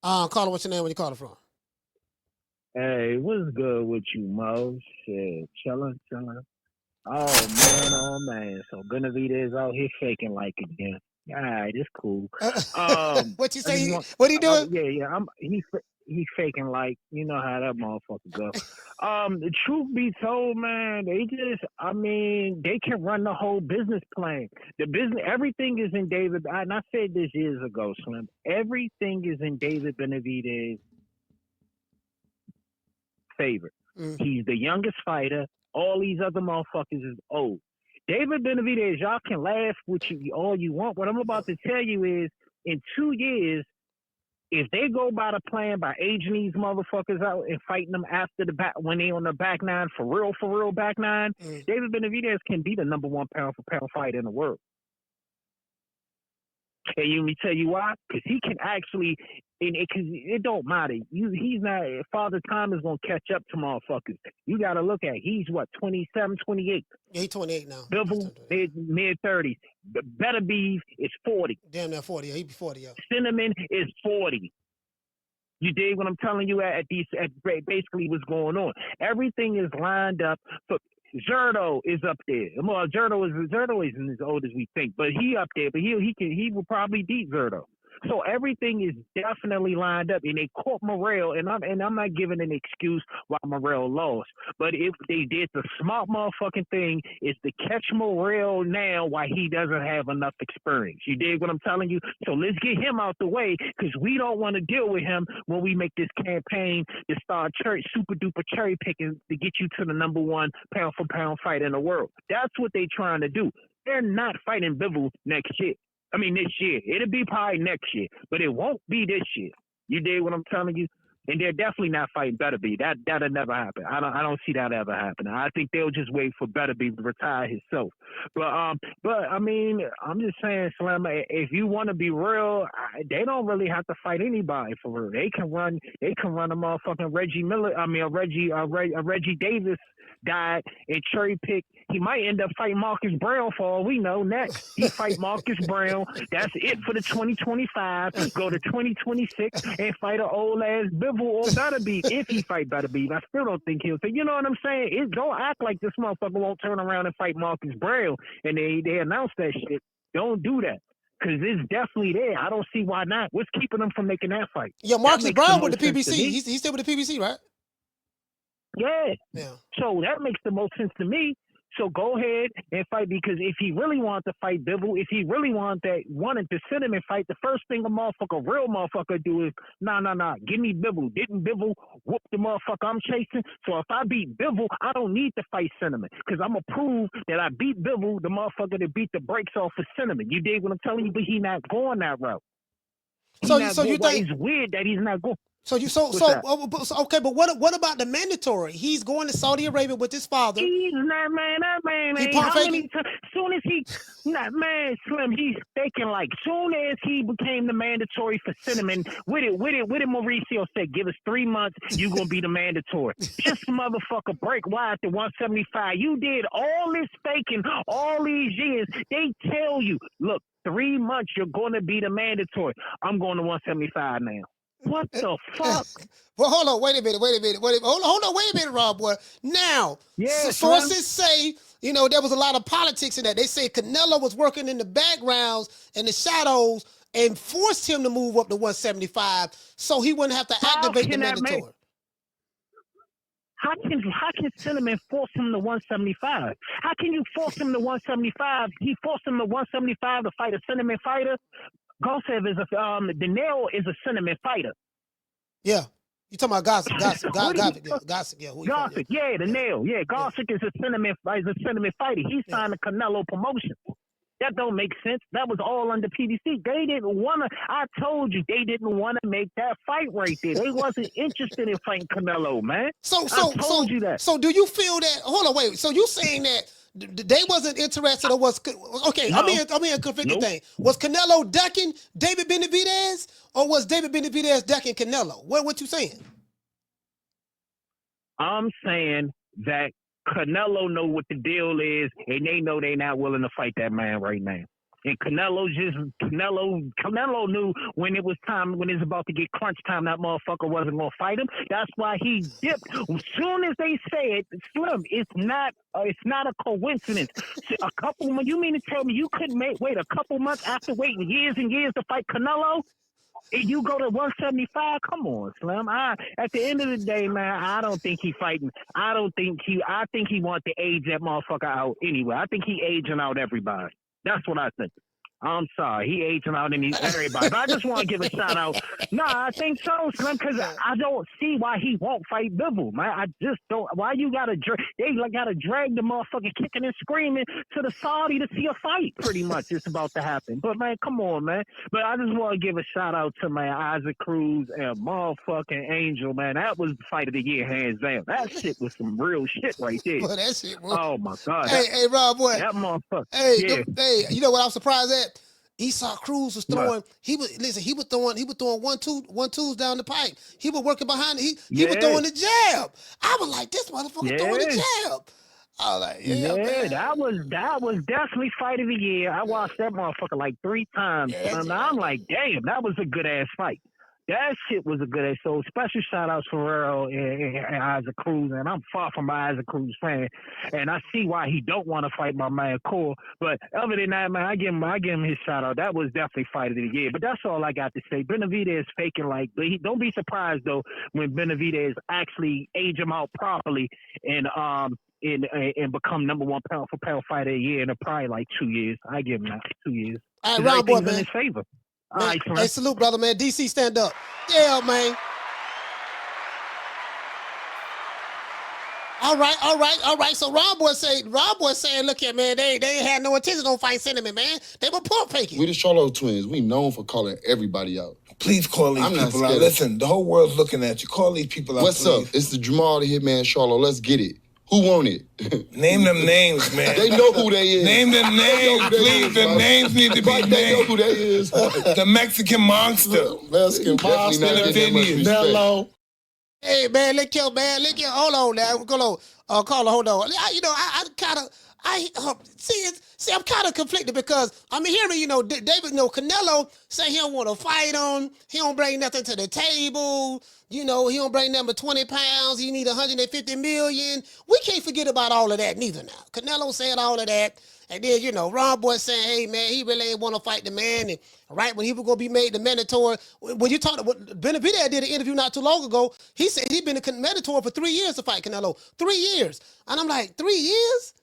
Caller, what's your name? Where you calling from? Hey, what's good with you, Mo? Shit, chillin', chillin'. Oh man. So Benavidez out here faking like again. Alright, it's cool. What you I just say? want, What he doing? yeah. He faking like you know how that motherfucker go. The truth be told, man, they can run the whole business plan. The business, everything is in David. And I said this years ago, Slim. Everything is in David Benavidez' favor. Mm. He's the youngest fighter. All these other motherfuckers is old. David Benavidez, y'all can laugh with you all you want. What I'm about to tell you is, in 2 years, if they go by the plan by aging these motherfuckers out and fighting them after the back when they on the back nine for real back nine, David Benavidez can be the number 1 pound for pound fighter in the world. And let me tell you why? Because he can actually, because it don't matter. He's not, Father Time is going to catch up to motherfuckers. You got to look at, he's what, 27, 28? Yeah, he's 28 now. Bivol, mid-30s. Benavidez is 40. Damn, near 40. Yeah, he be 40, yeah. Cinnamon is 40. You dig what I'm telling you at basically what's going on. Everything is lined up for. Zerto is up there. Well, Zerto isn't as old as we think, but he up there. But he will probably beat Zerto. So everything is definitely lined up, and they caught Morrell, and I'm not giving an excuse why Morrell lost, but if they did the smart motherfucking thing is to catch Morrell now while he doesn't have enough experience. You dig what I'm telling you? So let's get him out the way because we don't want to deal with him when we make this campaign to start super duper cherry picking to get you to the number 1 pound for pound fight in the world. That's what they're trying to do. They're not fighting Bivol next year. This year. It'll be probably next year, but it won't be this year. You dig what I'm telling you? And they're definitely not fighting Benavidez. That'll never happen. I don't see that ever happening. I think they'll just wait for Benavidez to retire himself. But I'm just saying, Slim. If you want to be real, they don't really have to fight anybody for real. They can run a motherfucking Reggie Davis died and cherry pick. He might end up fighting Marcus Brown for all we know. Next, he fight Marcus Brown. That's it for the 2025. Go to 2026 and fight an old ass Bivol or Benavidez. If he fight Benavidez, I still don't think he'll. So you know what I'm saying? Don't act like this motherfucker won't turn around and fight Marcus Brown. And they announced that shit. Don't do that. Because it's definitely there. I don't see why not. What's keeping them from making that fight? Yeah, Marcus Brown with the PBC. He's still with the PBC, right? Yeah. Yeah. So that makes the most sense to me. So go ahead and fight, because if he really wanted to fight Bivol, if he really wanted to sit him and fight, the first thing real motherfucker do is, nah, give me Bivol. Didn't Bivol whoop the motherfucker I'm chasing? So if I beat Bivol, I don't need to fight Cinnamon, because I'm going to prove that I beat Bivol, the motherfucker that beat the brakes off of Cinnamon. You dig what I'm telling you? But he not going that route. So you think it's weird that he's not going. Okay, but what about the mandatory? He's going to Saudi Arabia with his father. He's not, man. That man ain't how many times. Soon as he, Slim, he's thinking like soon as he became the mandatory for Cinnamon, with it, Mauricio said, give us 3 months, you gonna be the mandatory. Just motherfucker break wide to 175. You did all this faking all these years. They tell you, look, 3 months you're gonna be the mandatory. I'm going to 175 now. What the fuck? Well, hold on. Wait a minute. Hold on. Wait a minute, Rob, boy. Now, sources say, there was a lot of politics in that. They say Canelo was working in the backgrounds and the shadows and forced him to move up to 175 so he wouldn't have to activate the mandatory. How can Cinnamon force him to 175? How can you force him to 175? He forced him to 175 to fight a Cinnamon fighter. Gossip is Danelle is a Cinnamon fighter. Yeah. You talking about Gossip. Gossip, yeah. Gossip, yeah, Danelle. Yeah, Gossip is a Cinnamon fighter. He's signed a Canelo promotion. That don't make sense. That was all under PBC. They didn't want to. I told you, they didn't want to make that fight right there. They wasn't interested in fighting Canelo, man. I told you that. So do you feel that? Hold on, wait. So you saying that they wasn't interested or was okay? No. I'm in a conflicting thing. Was Canelo ducking David Benavidez, or was David Benavidez ducking Canelo? What you saying? I'm saying that Canelo know what the deal is, and they know they not willing to fight that man right now. And Canelo knew when it was time, when it was about to get crunch time, that motherfucker wasn't gonna fight him. That's why he dipped. As soon as they said, Slim, it's not a coincidence. A couple months. You mean to tell me you couldn't wait a couple months after waiting years and years to fight Canelo? And you go to 175? Come on, Slim. At the end of the day, man, I don't think he fighting. I think he wants to age that motherfucker out anyway. I think he aging out everybody. That's what I think. I'm sorry. He aging out everybody. But I just want to give a shout out. Nah, I think so, Slim, because I don't see why he won't fight Bivol, man. I just don't. Why you got to drag the motherfucker kicking and screaming to the Saudi to see a fight, pretty much. It's about to happen. But, man, come on, man. But I just want to give a shout out to, man, Isaac Cruz and motherfucking Angel, man. That was the fight of the year, hands down. That shit was some real shit right there. Boy, that shit, bro. Oh, my God. Hey, Rob, boy. That motherfucker. Hey, you know what I'm surprised at? Esau Cruz was throwing. What? He was throwing 1-2s down the pipe. He was working behind. He was throwing the jab. I was like, this motherfucker throwing the jab. I was like, man. That was definitely fight of the year. I watched that motherfucker like 3 times. And I'm like, damn, that was a good ass fight. That shit was a good ass. So special shout outs for Ferrero and Isaac Cruz. And I'm far from an Isaac Cruz fan. And I see why he don't want to fight my man Cole. But other than that, man, I give him his shout out. That was definitely fight of the year. But that's all I got to say. Benavidez faking don't be surprised though when Benavidez actually age him out properly and become number 1 pound for pound fighter a year in probably like 2 years. I give him that 2 years. All right, Round Boy, man. In his favor. Man, hey, salute, brother, man. DC, stand up. Yeah, man. All right. So Rob Boy saying, look here, man, they ain't had no intention on fight Cinnamon, man. They were pump faking. We the Charlo twins. We known for calling everybody out. Please call these people out. Listen, the whole world's looking at you. Call these people out, What's up? It's the Jamal the Hitman Charlo. Let's get it. Who won it? Name them names, man. They know who they is. Name them names, please. The names need to be named. They know who they is. The Mexican monster. Mexican monster. Hello. Hey, man, look here. Hold on now. Hold on. Carla, hold on. I'm kind of conflicted because I'm hearing, David, Canelo say he don't want to fight him. He don't bring nothing to the table. He don't bring number 20 pounds. He need 150 million. We can't forget about all of that neither now. Canelo said all of that. And then, Ron Boy saying, hey, man, he really ain't want to fight the man. And right when he was going to be made the mandatory, when you talked about, Benavidez did an interview not too long ago. He said he'd been a mandatory for 3 years to fight Canelo. 3 years. And I'm like, 3 years?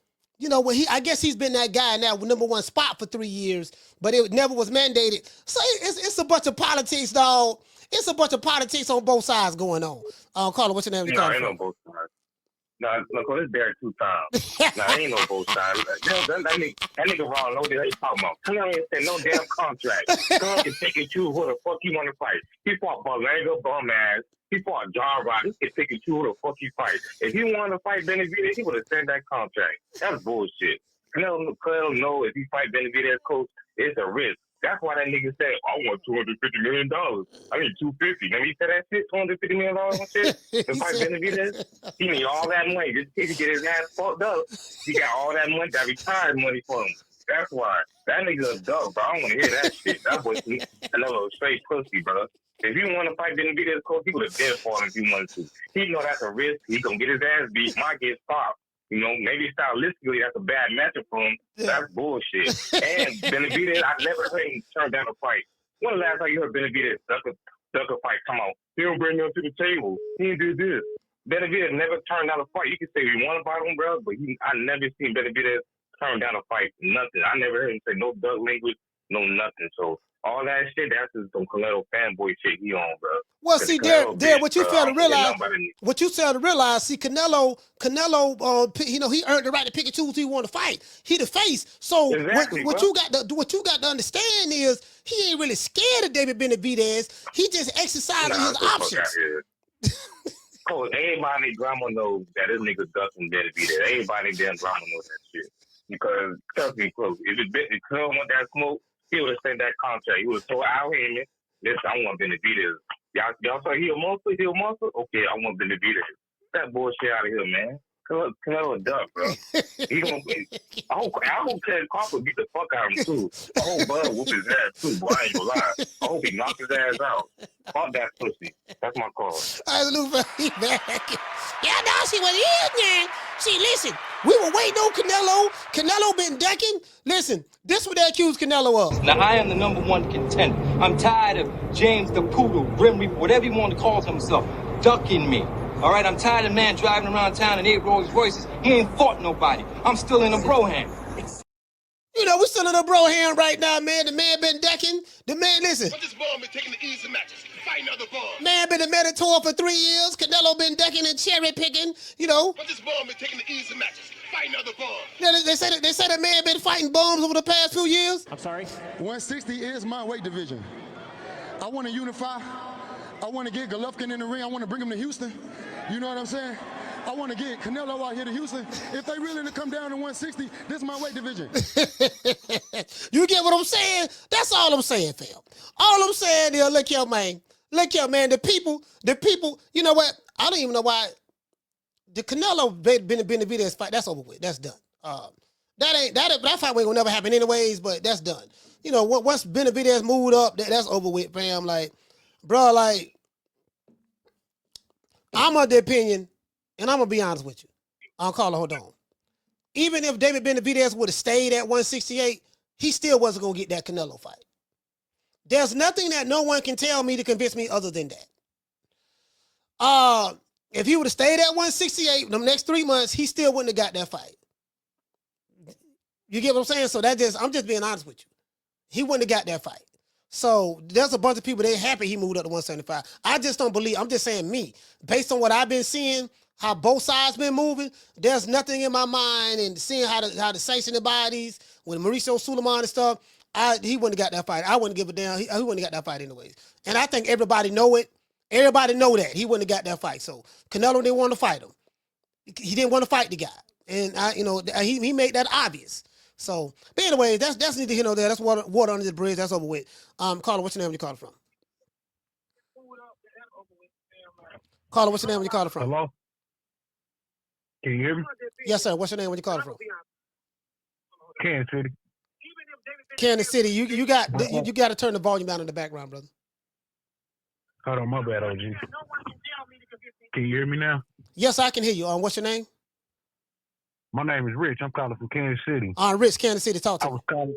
I guess he's been that guy now with number 1 spot for 3 years, but it never was mandated. So it's a bunch of politics, dog. It's a bunch of politics on both sides going on. Carla, what's your name? No, ain't on both sides. No, look, it's Derek 2 times. No, ain't on both sides. That nigga wrong. No, they talking about. Come on, ain't no damn contract. Come can pick and choose who the fuck you want to fight. He fought Berlanga, bum ass. He fought John Rod. He can pick and choose who the fuck he fight. If he wanted to fight Benavidez, he would have sent that contract. That's bullshit. Canelo know if he fight Benavidez, coach, it's a risk. That's why that nigga said, I want $250 million. I need $250. Now he said that shit, $250 million and shit to fight Benavidez. He need all that money just to get his ass fucked up. He got all that money, that retired money for him. That's why. That nigga a dog, bro. I don't want to hear that shit. That was another straight pussy, bro. If he want to fight Benavidez, coach, he would have been for him if he wanted to. He know that's a risk. He gonna get his ass beat. Might get stopped. Maybe stylistically that's a bad matchup for him. That's bullshit. And Benavidez, I never heard him turn down a fight. When the last time you heard Benavidez duck a fight? Come on. He don't bring him to the table. He didn't do this. Benavidez never turned down a fight. You can say you want to fight him, bro, but I never seen Benavidez turn down a fight. Nothing. I never heard him say no duck language, no nothing. So all that shit, that's just some Canelo fanboy shit he on, bro. Well, see, Derek, what you fail to realize, see, Canelo, he earned the right to pick and choose who he want to fight. He the face. So exactly, what you got to understand is he ain't really scared of David Benavidez. He just exercising his options. Coach, everybody in drama knows that this nigga ducking Benavidez. Everybody in damn drama knows that shit. Because trust me, close. If Canelo want that smoke, he would have sent that contract. He would have told Al Heyman, listen, I want Benavidez. Y'all say he a monster? Okay, I want Benavidez. That bullshit out of here, man. Canelo a duck, bro. He gonna. I hope Crawford beat the fuck out of him too. I hope Bud whoop his ass too, boy. I ain't gonna lie. I hope he knocks his ass out. Fuck that pussy. That's my call. Yeah, now see what it is, man. See, listen, we were waiting on Canelo. Canelo been ducking. Listen, this what they accused Canelo of. Now, I am the #1 contender. I'm tired of James the Poodle, Grim Reaper, whatever you want to call himself, ducking me. All right, I'm tired of man driving around town in 8 Rolls Royces. He ain't fought nobody. I'm still in a bro hand. You know, we're still in a bro hand right now, man. The man been decking. The man, listen. But this bum been taking the easy matches, fighting other bums. Man been a Meditor for 3 years. Canelo been decking and cherry picking, you know. But this bum been taking the easy matches, fighting other bums. Yeah, they say that man been fighting bums over the past few years. I'm sorry? 160 is my weight division. I want to unify. I want to get Golovkin in the ring. I want to bring him to Houston. You know what I'm saying? I want to get Canelo out here to Houston. If they really to come down to 160, this is my weight division. You get what I'm saying? That's all I'm saying, fam. All I'm saying is, look here, man. Look here, man. The people, you know what? I don't even know why. The Canelo Benavidez fight, that's over with. That's done. That fight will never happen anyways, but that's done. You know, once Benavidez moved up, that's over with, fam. Like, bro, like, I'm of the opinion, and I'm going to be honest with you. I'll call it, hold on. Even if David Benavidez would have stayed at 168, he still wasn't going to get that Canelo fight. There's nothing that no one can tell me to convince me other than that. If he would have stayed at 168 the next 3 months, he still wouldn't have got that fight. You get what I'm saying? So I'm just being honest with you. He wouldn't have got that fight. So there's a bunch of people, they happy he moved up to 175. I just don't believe, I'm just saying me. Based on what I've been seeing, how both sides been moving, there's nothing in my mind, and seeing how the sanctioning bodies, with Mauricio Suleiman and stuff, he wouldn't have got that fight. I wouldn't give a damn. He wouldn't have got that fight anyways. And I think everybody know it. Everybody know that. He wouldn't have got that fight. So Canelo didn't want to fight him. He didn't want to fight the guy. And he made that obvious. So, but anyways, that's neither here nor there. That's water under the bridge. That's over with. Carla, what's your name when you call it from? Carla, what's your name when you call it from? Hello? Can you hear me? Yes, sir. What's your name when you call it from? Kansas City. Kansas City. You got to turn the volume down in the background, brother. Hold on, my bad, OG. Can you hear me now? Yes, I can hear you. What's your name? My name is Rich. I'm calling from Kansas City. Rich, Kansas City. Talk to me.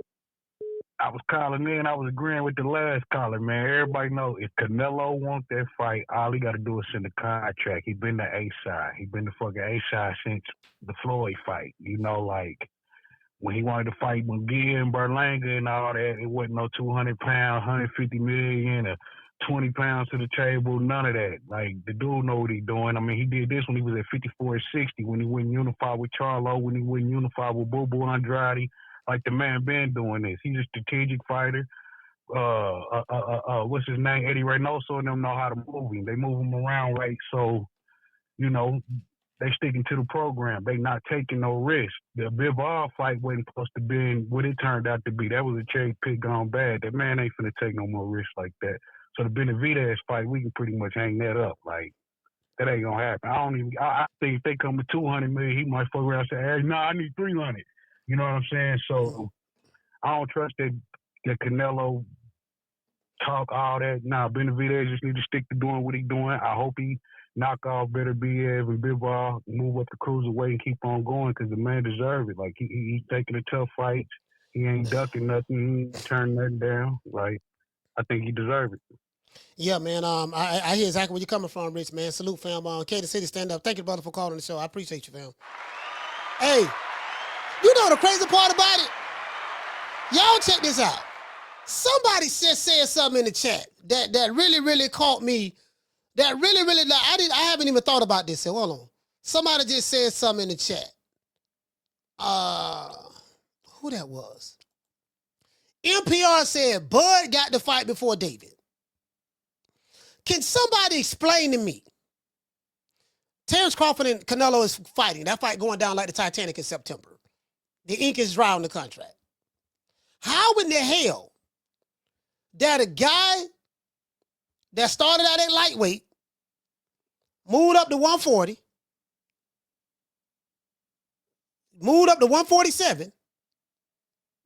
I was calling in. I was agreeing with the last caller, man. Everybody know if Canelo wants that fight, all he got to do is send the contract. He been the A-side. He been the fucking A-side since the Floyd fight. You know, like when he wanted to fight McGee and Berlanga and all that, it wasn't no 200 pounds, 150 million, or 20 pounds to the table, none of that. Like, the dude know what he doing. I mean, he did this when he was at 54 and 60, when he went unified with Charlo, when he went unified with Boo Boo Andrade. Like, the man been doing this. He's a strategic fighter. What's his name? Eddie Reynoso and them know how to move him. They move him around right, so, you know, they sticking to the program. They not taking no risk. The Bivol fight wasn't supposed to be what it turned out to be. That was a cherry pick gone bad. That man ain't finna take no more risk like that. So the Benavidez fight, we can pretty much hang that up. Like, that ain't gonna happen. I think if they come with 200 million, he might fuck around and say, hey, no, I need 300. You know what I'm saying? So I don't trust that Canelo talk all that. Nah, Benavidez just need to stick to doing what he doing. I hope he knock off Better Biev and Bivol, move up the cruiserweight and keep on going, because the man deserves it. Like, he's taking the tough fights. He ain't ducking nothing. He ain't turning nothing down. Like, I think he deserves it. Yeah, man. I hear exactly where you're coming from, Rich, man. Salute, fam. Kansas City, stand up. Thank you, brother, for calling the show. I appreciate you, fam. Hey, you know the crazy part about it? Y'all check this out. Somebody said something in the chat that really, really caught me. That really, really, I haven't even thought about this. Hold on. Somebody just said something in the chat. Who that was? NPR said Bud got the fight before David. Can somebody explain to me? Terrence Crawford and Canelo is fighting. That fight going down like the Titanic in September. The ink is dry on the contract. How in the hell that a guy that started out at lightweight, moved up to 140, moved up to 147,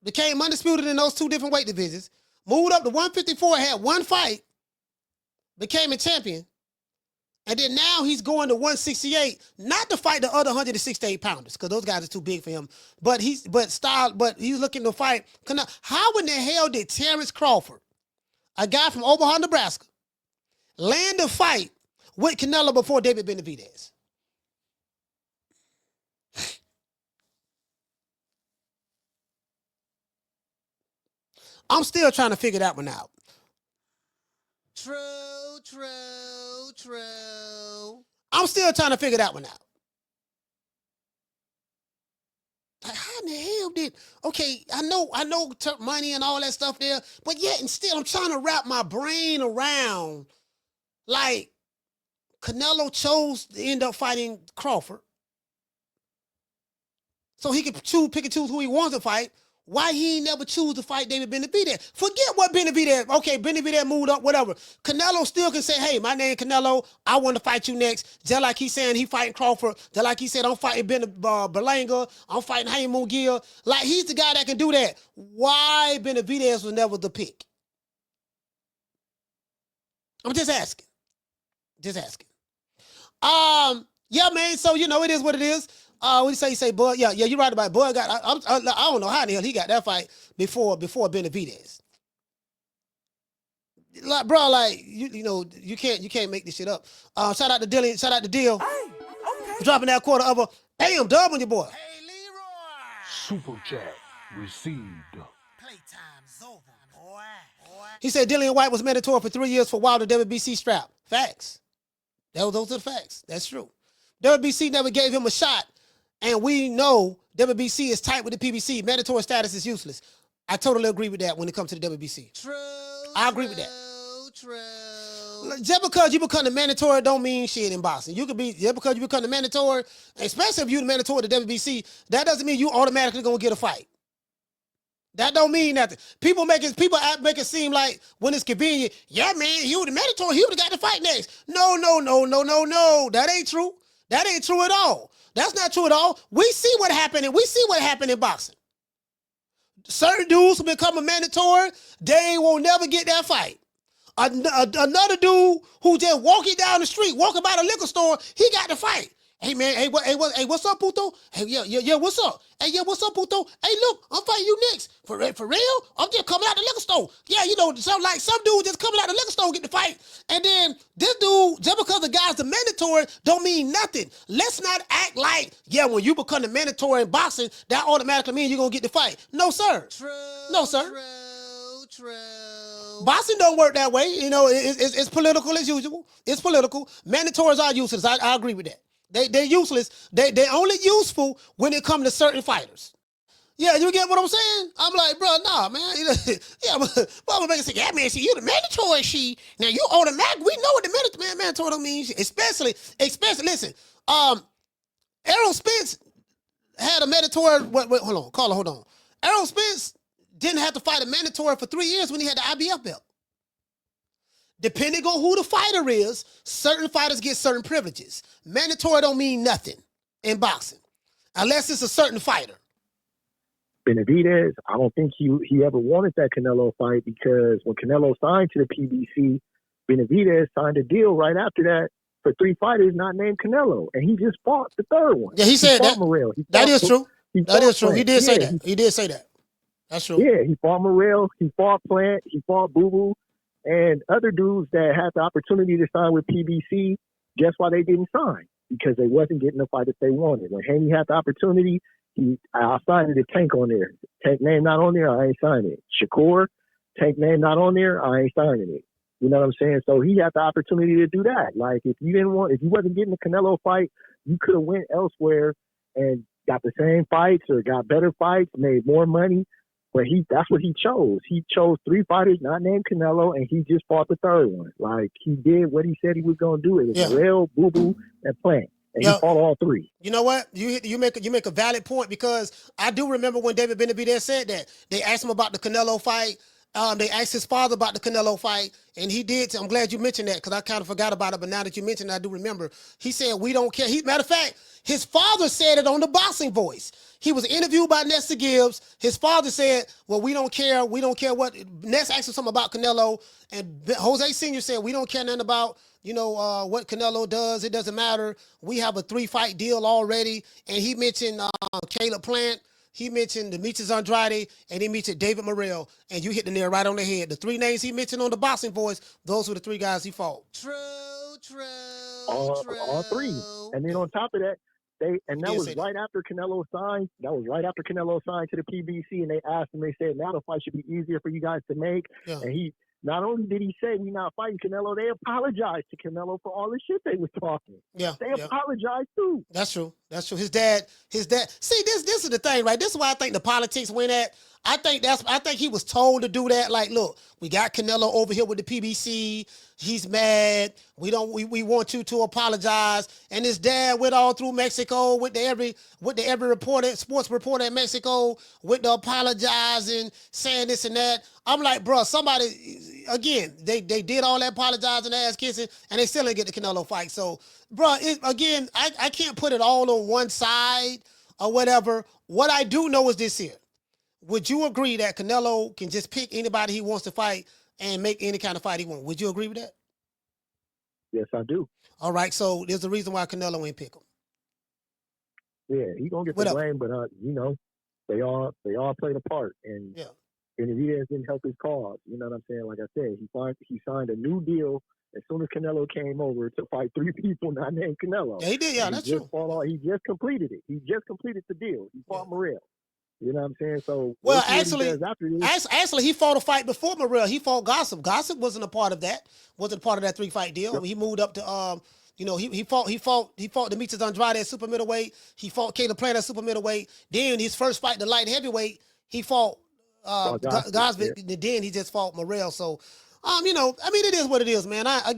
became undisputed in those 2 different weight divisions, moved up to 154, had 1 fight, became a champion, and then now he's going to 168, not to fight the other 168 pounders, because those guys are too big for him. But he's looking to fight. How in the hell did Terrence Crawford, a guy from Omaha, Nebraska, land a fight with Canelo before David Benavidez? I'm still trying to figure that one out. True. I'm still trying to figure that one out. Like, how in the hell did, okay, I know money and all that stuff there, but yet and still I'm trying to wrap my brain around, like, Canelo chose to end up fighting Crawford so he could pick and choose who he wants to fight. Why he ain't never choose to fight David Benavidez? Forget what Benavidez, okay, Benavidez moved up, whatever. Canelo still can say, hey, my name Canelo, I want to fight you next. Just like he's saying he fighting Crawford. Just like he said, I'm fighting Berlanga, I'm fighting Jaime Munguia. Like, he's the guy that can do that. Why Benavidez was never the pick? I'm just asking. Yeah, man, so, you know, it is what it is. What do you say, Bud? Yeah, you're right about it. Bud got, I don't know how the hell he got that fight before Benavidez. Like, bro, like, you know, you can't make this shit up. Shout out to Dillian, shout out to Dill. Hey, okay. Dropping that quarter of a, bam, dub on your boy. Hey, Leroy. Super chat received. Playtime's over, boy. He said Dillian White was mandatory for 3 years for Wilder WBC strap. Facts. Those are the facts. That's true. WBC never gave him a shot. And we know WBC is tight with the PBC. Mandatory status is useless. I totally agree with that when it comes to the WBC. True. I agree with that. Just because you become the mandatory don't mean shit in boxing. You could be, just because you become the mandatory, especially if you're the mandatory to WBC, that doesn't mean you automatically gonna get a fight. That don't mean nothing. People make it seem like when it's convenient, yeah, man, you the mandatory, he would have got the fight next. No. That ain't true. That ain't true at all. That's not true at all. We see what happened in boxing. Certain dudes who become a mandatory, they will never get that fight. Another dude who just walking down the street, walking by the liquor store, he got the fight. Hey man, hey, what's up, Puto? Hey, yeah, what's up? Hey, yeah, what's up, Puto? Hey, look, I'm fighting you next. For real? I'm just coming out the liquor store. Yeah, you know, some dude just coming out the liquor store get the fight. And then this dude, just because the guy's the mandatory, don't mean nothing. Let's not act like, yeah, when you become the mandatory in boxing, that automatically means you're gonna get the fight. No, sir. No, sir. True. Boxing don't work that way. You know, it's political as usual. It's political. Mandatories are useless. I agree with that. They're useless. They're only useful when it comes to certain fighters. Yeah, you get what I'm saying? I'm like, bro, nah, man. Yeah, but I'm gonna say, yeah, man, see, you the mandatory, now you automatic. We know what the mandatory means. Especially, listen, Errol Spence had a mandatory, hold on. Errol Spence didn't have to fight a mandatory for 3 years when he had the IBF belt. Depending on who the fighter is, certain fighters get certain privileges. Mandatory don't mean nothing in boxing, unless it's a certain fighter. Benavidez, I don't think he ever wanted that Canelo fight, because when Canelo signed to the PBC, Benavidez signed a deal right after that for 3 fighters not named Canelo, and he just fought the 3rd one. Yeah, he said that. Morrell. That is true. That is true. He did say that. He did say that. That's true. Yeah, he fought Morrell, he fought Plant, he fought Boo Boo, and other dudes that had the opportunity to sign with PBC. Guess why they didn't sign? Because they wasn't getting the fight that they wanted. When Haney had the opportunity, I signed the Tank on there. Tank name not on there, I ain't signing it. Shakur, Tank name not on there, I ain't signing it. You know what I'm saying? So he had the opportunity to do that. Like, if you wasn't getting the Canelo fight, you could have went elsewhere and got the same fights or got better fights, made more money. But that's what he chose. He chose 3 fighters not named Canelo, and he just fought the 3rd one. Like, he did what he said he was going to do. It was Morrell, Boo Boo, and Plant. And he fought all 3. You know what? You make a valid point, because I do remember when David Benavidez said that. They asked him about the Canelo fight, They asked his father about the Canelo fight, and he did. I'm glad you mentioned that because I kind of forgot about it, but now that you mentioned it, I do remember. He said, we don't care. Matter of fact, his father said it on the Boxing Voice. He was interviewed by Nestor Gibbs. His father said, well, we don't care. We don't care what. Ness asked him something about Canelo, and Jose Sr. said, we don't care nothing about, what Canelo does. It doesn't matter. We have a 3-fight deal already. And he mentioned Caleb Plant. He mentioned Demetrius Andrade, and he mentioned David Morrell, and you hit the nail right on the head. The 3 names he mentioned on the Boxing Voice, those were the 3 guys he fought. True. All 3. And then on top of that, that was right after Canelo signed. That was right after Canelo signed to the PBC, and they asked him. They said, "Now the fight should be easier for you guys to make." Yeah. And he not only did he say we're not fighting Canelo, they apologized to Canelo for all the shit they was talking. Yeah, they apologized too. That's true. That's true. His dad. See, this is the thing, right? This is why I think the politics went at. I think he was told to do that. Like, look, we got Canelo over here with the PBC. He's mad. We want you to apologize. And his dad went all through Mexico with every reporter, sports reporter in Mexico, with the apologizing, saying this and that. I'm like, bro, somebody, again, they did all that apologizing, ass kissing, and they still didn't get the Canelo fight. So, bro, I can't put it all on one side or whatever. What I do know is this here. Would you agree that Canelo can just pick anybody he wants to fight and make any kind of fight he wants? Would you agree with that? Yes, I do. All right, so there's a reason why Canelo ain't pick him. Yeah, he's gonna get the blame, but they all played a part, and Benavidez didn't help his cause. You know what I'm saying? Like I said, he signed a new deal as soon as Canelo came over to fight 3 people not named Canelo. Yeah, he did. Yeah, that's true. He just completed it. He just completed the deal. He fought Morrell. You know what I'm saying? So actually, he fought a fight before Morrell. He fought Gossip. Gossip wasn't a part of that. Wasn't part of that 3-fight deal. Yep. He moved up to he fought Demetrius Andrade at super middleweight. He fought Caleb Plant at super middleweight. Then his first fight, the light heavyweight, he fought Gossip. Then he just fought Morrell. So it is what it is, man. I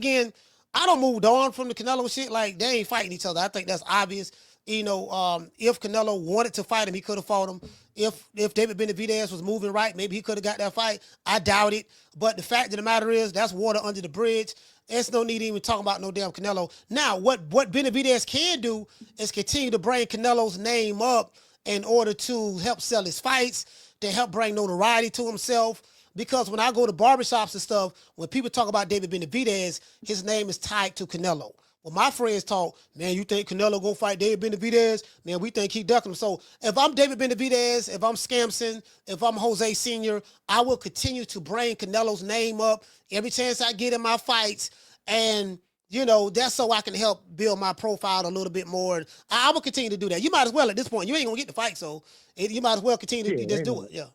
don't move on from the Canelo shit. Like, they ain't fighting each other. I think that's obvious. If Canelo wanted to fight him, he could have fought him. If David Benavidez was moving right, maybe he could have got that fight. I doubt it. But the fact of the matter is, that's water under the bridge. There's no need to even talk about no damn Canelo. Now, what Benavidez can do is continue to bring Canelo's name up in order to help sell his fights, to help bring notoriety to himself. Because when I go to barbershops and stuff, when people talk about David Benavidez, his name is tied to Canelo. Well, my friends talk, man, you think Canelo gonna fight David Benavidez? Man, we think he ducking him. So if I'm David Benavidez, if I'm Scampson, if I'm Jose Sr., I will continue to bring Canelo's name up every chance I get in my fights. And, that's so I can help build my profile a little bit more. I will continue to do that. You might as well at this point. You ain't gonna get the fight, so you might as well continue to just do it. Yeah.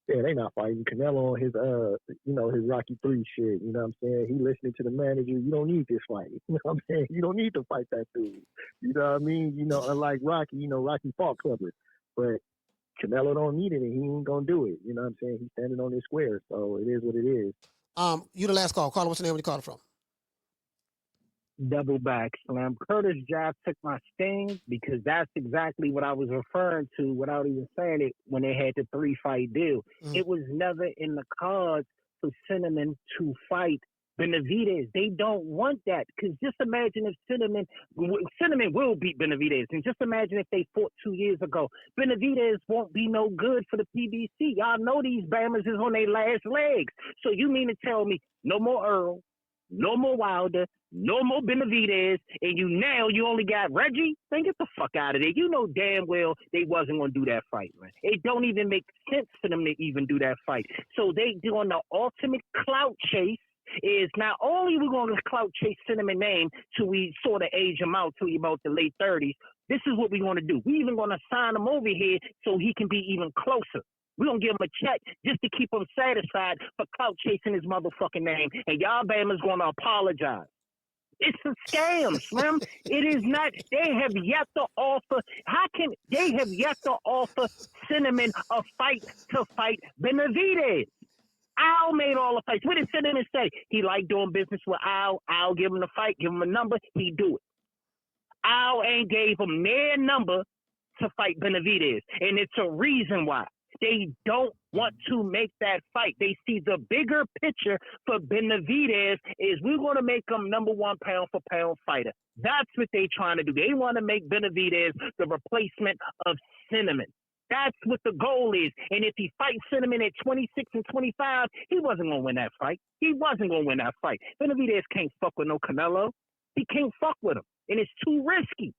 Yeah, they not fighting Canelo on his his Rocky 3 shit. You know what I'm saying? He listening to the manager. You don't need this fight. You know what I'm saying? You don't need to fight that dude. You know what I mean? Unlike Rocky, Rocky fought Crawford, but Canelo don't need it, and he ain't gonna do it. You know what I'm saying? He's standing on his square, so it is what it is. You the last call. Caller, what's your name? Where you calling from? Double back slam. Curtis Jazz took my sting because that's exactly what I was referring to without even saying it when they had the 3-fight deal. It was never in the cards for Cinnamon to fight Benavidez. They don't want that because just imagine if Cinnamon will beat Benavidez, and just imagine if they fought 2 years ago. Benavidez won't be no good for the PBC. Y'all know these Bammers is on their last legs. So you mean to tell me no more Earl, no more Wilder, no more Benavidez, and you only got Reggie? Then get the fuck out of there. You know damn well they wasn't going to do that fight, man. It don't even make sense for them to even do that fight. So they doing the ultimate clout chase. Is not only we going to clout chase Cinnamon name till we sort of age him out till he about the late 30s. This is what we're going to do. We even going to sign him over here so he can be even closer. We're going to give him a check just to keep him satisfied for clout chasing his motherfucking name. And y'all Bama's going to apologize. It's a scam, Slim. It is not. They have yet to offer. They have yet to offer Cinnamon a fight to fight Benavidez? Al made all the fights. What did Cinnamon say? He liked doing business with Al. Al give him the fight, give him a number, he do it. Al ain't gave him their number to fight Benavidez. And it's a reason why. They don't want to make that fight. They see the bigger picture for Benavidez is we're going to make him number 1 pound for pound fighter. That's what they're trying to do. They want to make Benavidez the replacement of Cinnamon. That's what the goal is. And if he fights Cinnamon at 26 and 25, he wasn't going to win that fight. He wasn't going to win that fight. Benavidez can't fuck with no Canelo. He can't fuck with him. And it's too risky.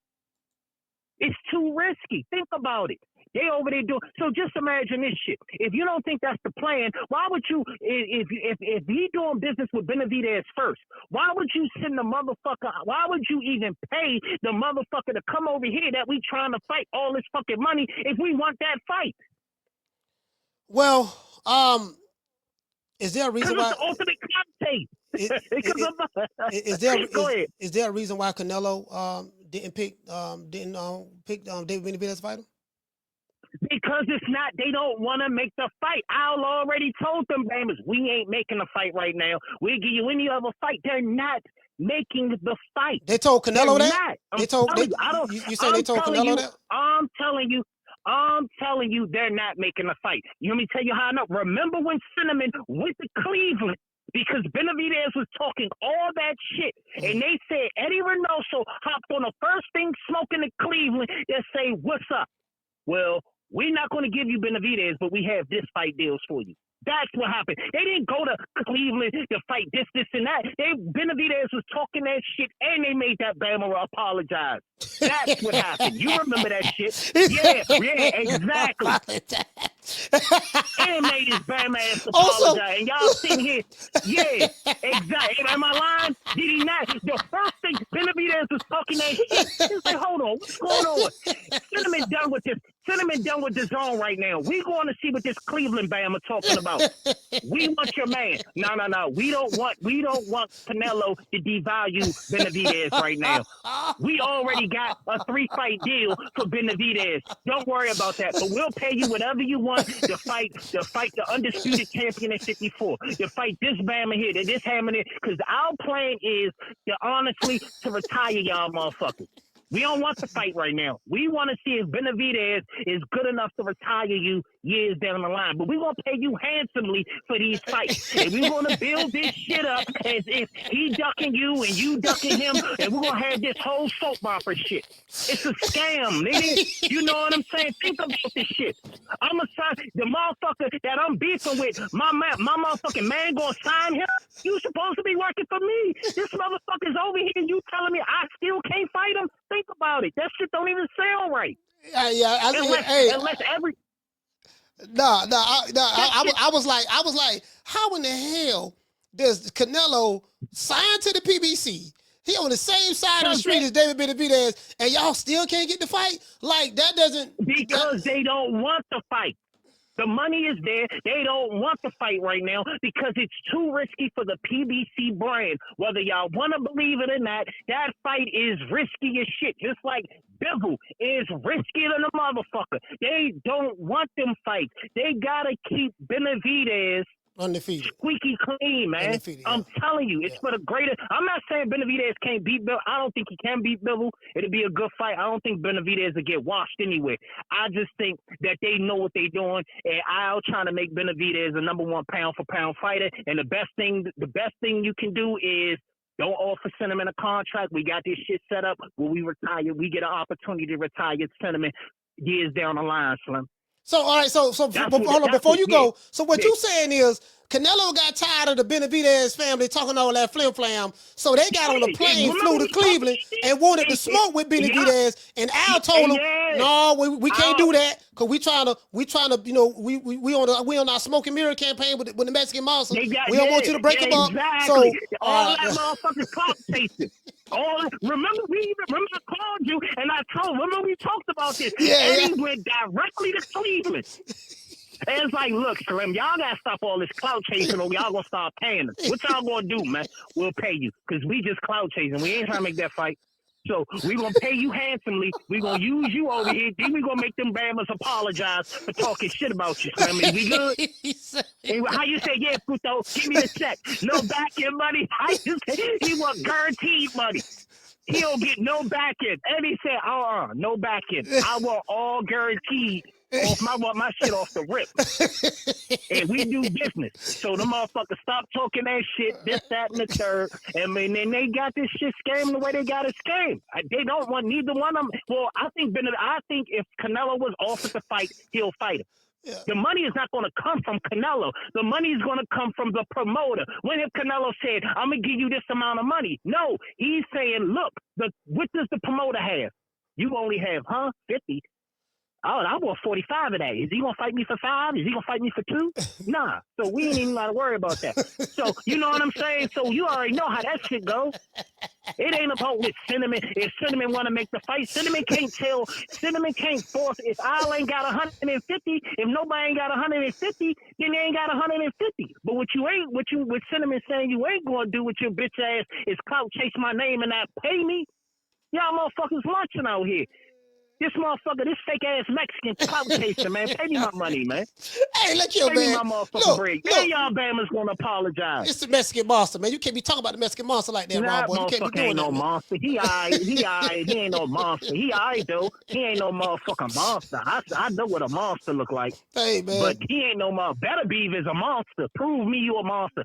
It's too risky. Think about it. They over there doing. So just imagine this shit. If you don't think that's the plan, why would you? If he doing business with Benavidez first, why would you send the motherfucker? Why would you even pay the motherfucker to come over here that we trying to fight all this fucking money if we want that fight? Well, is there a reason why? It's the ultimate contest. Is there a reason why Canelo didn't pick David Benavidez to fight him? Because it's not, they don't want to make the fight. Al already told them, Bammers, we ain't making a fight right now. We'll give you any other fight. They're not making the fight. They told Canelo that? They told Canelo that? I'm telling you, they're not making a fight. You want me to tell you how I know? Remember when Cinnamon went to Cleveland? Because Benavidez was talking all that shit. And they said Eddie Reynoso hopped on the first thing smoking in Cleveland and say, what's up? Well, we're not going to give you Benavidez, but we have this fight deals for you. That's what happened. They didn't go to Cleveland to fight this, and that. Benavidez was talking that shit, and they made that Bama apologize. That's what happened. You remember that shit? Yeah, exactly. And made his Bama ass apologize. And y'all sitting here, yeah, exactly. Am I lying? Did he not? The first thing Benavidez was talking that shit. He's like, hold on, what's going on? Cinnamon done with this. Cinnamon done with the zone right now. We going to see what this Cleveland Bama talking about. We want your man. No. We don't want Canelo to devalue Benavidez right now. We already got a 3-fight deal for Benavidez. Don't worry about that. But we'll pay you whatever you want to fight the undisputed champion at 54. To fight this Bama here, this Hammond here. Because our plan is to retire y'all motherfuckers. We don't want to fight right now. We want to see if Benavidez is good enough to retire you years down the line. But we're going to pay you handsomely for these fights. And we're going to build this shit up as if he ducking you and you ducking him. And we're going to have this whole soap opera shit. It's a scam, nigga. You know what I'm saying? Think about this shit. I'm going to sign the motherfucker that I'm beefing with. My motherfucking man going to sign him? You supposed to be working for me. This motherfucker's over here and you telling me I still can't fight him? Think about it. That shit don't even sound right. I was like, how in the hell does Canelo sign to the PBC? He on the same side of the street as David Benavidez, and y'all still can't get the fight? Like, that doesn't... Because they don't want the fight. The money is there. They don't want to fight right now because it's too risky for the PBC brand. Whether y'all want to believe it or not, that fight is risky as shit. Just like Bivol is riskier than a motherfucker. They don't want them fights. They got to keep Benavidez undefeated, squeaky clean, man. Undefeated, I'm telling you, it's for the greater. I'm not saying Benavidez can't beat Bivol. I don't think he can beat Bivol. It'll be a good fight. I don't think Benavidez will get washed anyway. I just think that they know what they're doing, and I'll trying to make Benavidez a number 1 pound for pound fighter. And the best thing you can do is don't offer Cinnamon a contract. We got this shit set up where we retire. We get an opportunity to retire Cinnamon years down the line, Slim. So, all right, so hold on, before you go, so what you saying is Canelo got tired of the Benavidez family talking all that flim-flam, so they got on a plane, flew to Cleveland, and wanted to smoke with Benavidez, and Al told him, no, we can't do that, because we trying to, you know, we on our smoke and mirror campaign with the Mexican Monster. We don't want you to break them up. So, all that motherfucking clout chasing. Remember I called you and I remember we talked about this. And he went directly to Cleveland. And it's like, look, Slim, y'all got to stop all this clout chasing or y'all going to start paying us. What y'all going to do, man? We'll pay you because we just clout chasing. We ain't trying to make that fight. So we going to pay you handsomely. We going to use you over here. Then we going to make them Bammers apologize for talking shit about you, Slim. Is we good? How you say, yeah, Puto, give me the check. No back end money. How you say, he want guaranteed money. He don't get no back end. And he said, no back end. I want all guaranteed off my shit off the rip. And we do business. So the motherfuckers stop talking that shit, this, that, and the third. And then they got this shit scammed the way they got it scammed. They don't want neither one of them. Well, I think if Canelo was offered to fight, he'll fight him. Yeah. The money is not going to come from Canelo. The money is going to come from the promoter. When if Canelo said, I'm going to give you this amount of money? No, he's saying, look, what does the promoter have? You only have, 50? Oh, I want 45 of that. Is he going to fight me for 5? Is he going to fight me for 2? Nah. So we ain't even got to worry about that. So, you know what I'm saying? So you already know how that shit goes. It ain't about with Cinnamon. If Cinnamon want to make the fight, Cinnamon can't force. If Al ain't got 150, if nobody ain't got 150, then they ain't got 150. But what Cinnamon saying you ain't going to do with your bitch ass is clout chase my name and not pay me. Y'all motherfuckers lunching out here. This motherfucker, this fake ass Mexican clout chaser, man. Pay me my money, man. Hey, look here, man. Pay me my motherfucking break. Hey, y'all Bama's gonna apologize. It's the Mexican monster, man. You can't be talking about the Mexican monster like that, Rob boy. You can't be doing ain't that, no man. monster. He alright. He ain't no monster. He alright though. He ain't no motherfucking monster. I know what a monster look like. Hey, man. But he ain't no monster. Better Beav is a monster. Prove me you a monster.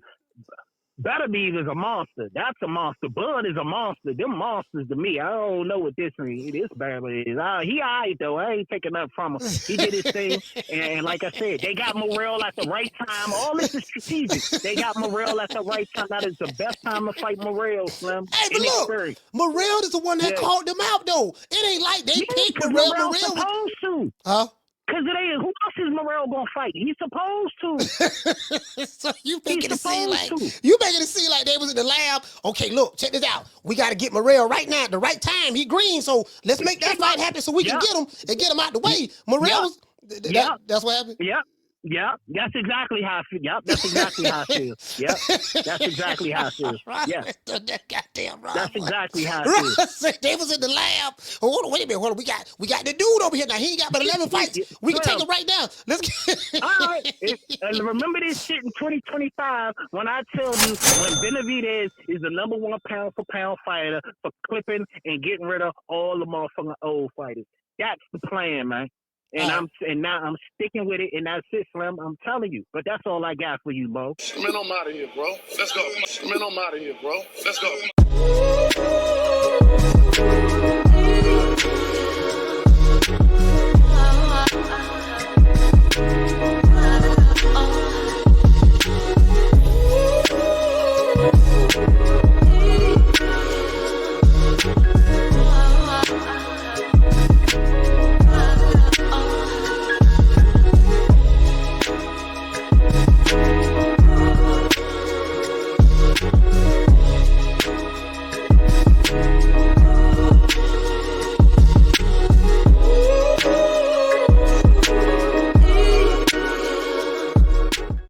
Better Beav is a monster. That's a monster. Bud is a monster. Them monsters to me. I don't know what this Bama is. He alright though. I ain't taking up from him. He did his thing. And like I said, they got Morrell at the right time. All this is strategic. They got Morrell at the right time. That is the best time to fight Morrell, Slim. Hey, but look, Morrell is the one that called them out though. It ain't like they picked Morrell. Supposed to. Huh? Because who else is Morrell gonna fight? He's supposed to. So you making it seem like they was in the lab. Okay, look, check this out. We got to get Morrell right now at the right time. He green, so let's make that fight happen so we can get him and get him out the way. Morrell was. That's what happened. Yeah, that's exactly how I feel. Yep, that's exactly how I feel. Yep, that's exactly how I feel. Yeah, goddamn right. That's exactly how I feel. They was in the lab. Hold on, wait a minute. Hold on. We got the dude over here now. He ain't got but 11 fights. We can take him right now. Let's get. All right. And remember this shit in 2025 when I tell you when Benavidez is the #1 pound for pound fighter for clipping and getting rid of all the motherfucking old fighters. That's the plan, man. And now I'm sticking with it, and that's it, Slim. I'm telling you. But that's all I got for you, Bo. Man, I'm out of here, bro. Let's go. Man, I'm out of here, bro. Let's go.